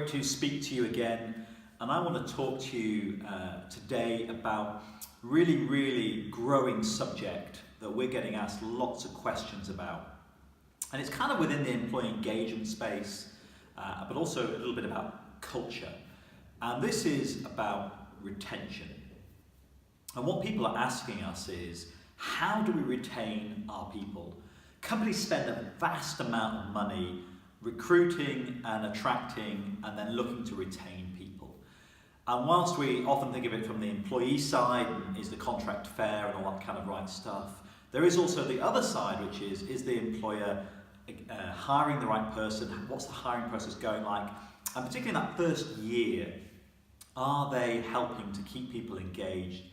to speak to you again, and I want to talk to you today about really growing subject that we're getting asked lots of questions about. And it's kind of within the employee engagement space, but also a little bit about culture. And this is about retention. And what people are asking us is, how do we retain our people? Companies spend a vast amount of money recruiting and attracting and then looking to retain people. And whilst we often think of it from the employee side, is the contract fair and all that kind of right stuff, there is also the other side, which is the employer hiring the right person? What's the hiring process going like? And particularly in that first year, are they helping to keep people engaged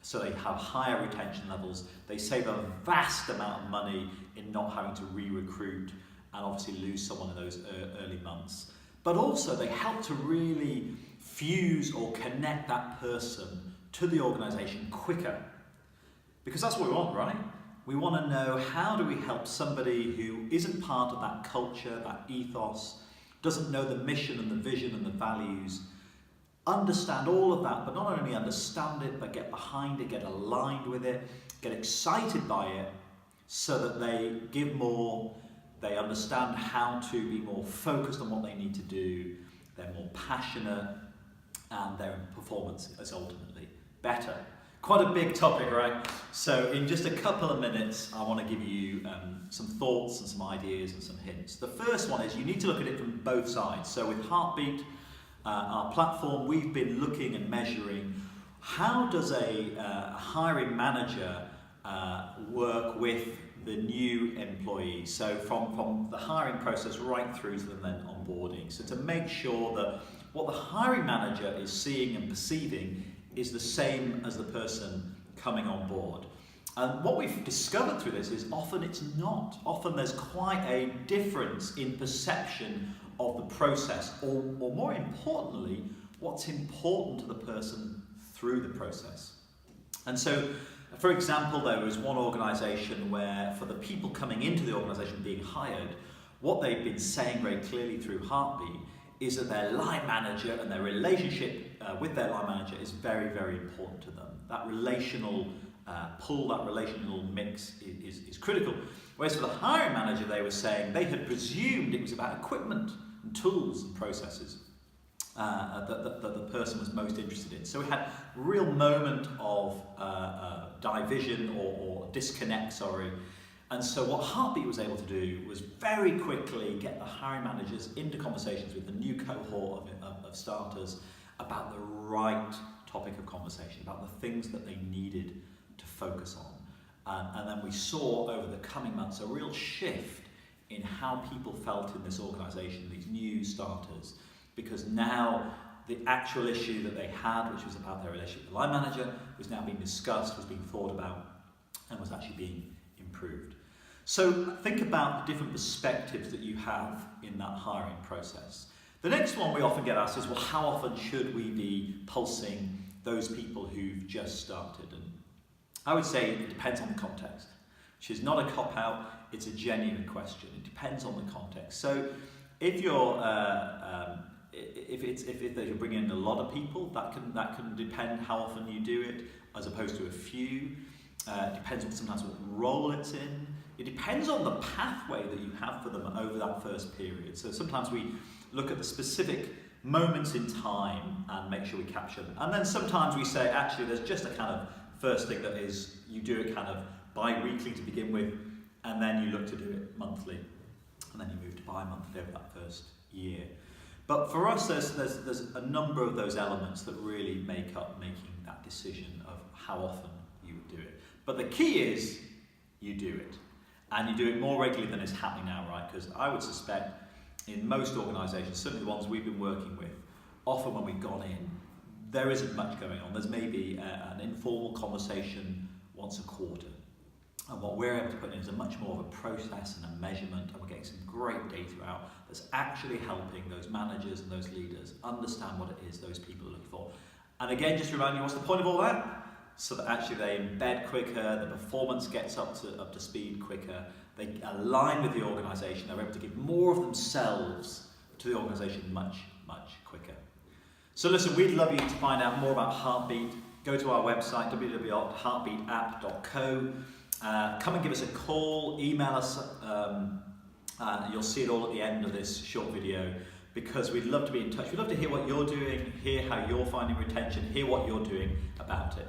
so they have higher retention levels? They save a vast amount of money in not having to re-recruit and obviously lose someone in those early months. But also they help to really fuse or connect that person to the organisation quicker. Because that's what we want, right? We want to know, how do we help somebody who isn't part of that culture, that ethos, doesn't know the mission and the vision and the values, understand all of that, but not only understand it, but get behind it, get aligned with it, get excited by it, so that they give more, they understand how to be more focused on what they need to do, they're more passionate, and their performance is ultimately better. Quite a big topic, right? So in just a couple of minutes, I want to give you some thoughts and some ideas and some hints. The first one is you need to look at it from both sides. So with Heartbeat, our platform, we've been looking and measuring how does a hiring manager work with the new employees. So from the hiring process right through to them then onboarding. So to make sure that what the hiring manager is seeing and perceiving is the same as the person coming on board. And what we've discovered through this is often it's not. Often there's quite a difference in perception of the process, or more importantly, what's important to the person through the process. And so, for example, there was one organisation where for the people coming into the organisation being hired, what they've been saying very clearly through Heartbeat is that their line manager and their relationship with their line manager is very important to them. That relational pull, that relational mix is critical. Whereas for the hiring manager, they were saying they had presumed it was about equipment and tools and processes that the person was most interested in. So we had a real moment of division or disconnect, sorry. And so what Heartbeat was able to do was very quickly get the hiring managers into conversations with the new cohort of starters about the right topic of conversation, about the things that they needed to focus on. And then we saw over the coming months a real shift in how people felt in this organisation, these new starters, because now the actual issue that they had, which was about their relationship with the line manager, was now being discussed, was being thought about, and was actually being improved. So think about the different perspectives that you have in that hiring process. The next one we often get asked is, well, how often should we be pulsing those people who've just started? And I would say it depends on the context, which is not a cop-out, it's a genuine question. It depends on the context. So if you're if you're bringing in a lot of people, that can depend how often you do it, as opposed to a few. It depends on sometimes what role it's in. It depends on the pathway that you have for them over that first period. So sometimes we look at the specific moments in time and make sure we capture them. And then sometimes we say, actually, there's just a kind of first thing that is, you do it kind of bi-weekly to begin with, and then you look to do it monthly, and then you move to bi-monthly over that first year. But for us, there's a number of those elements that really make up making that decision of how often you would do it. But the key is, you do it. And you do it more regularly than is happening now, right? Because I would suspect in most organisations, certainly the ones we've been working with, often when we've gone in, there isn't much going on. There's maybe an informal conversation once a quarter. And what we're able to put in is a much more of a process and a measurement, and we're getting some great data out that's actually helping those managers and those leaders understand what it is those people are looking for. And again, just to remind you, what's the point of all that? So that actually they embed quicker, the performance gets up to speed quicker, they align with the organisation, they're able to give more of themselves to the organisation much much quicker. So listen, we'd love you to find out more about Heartbeat. Go to our website, www.heartbeatapp.co. Come and give us a call, email us. You'll see it all at the end of this short video, because we'd love to be in touch. We'd love to hear what you're doing, hear how you're finding retention, hear what you're doing about it.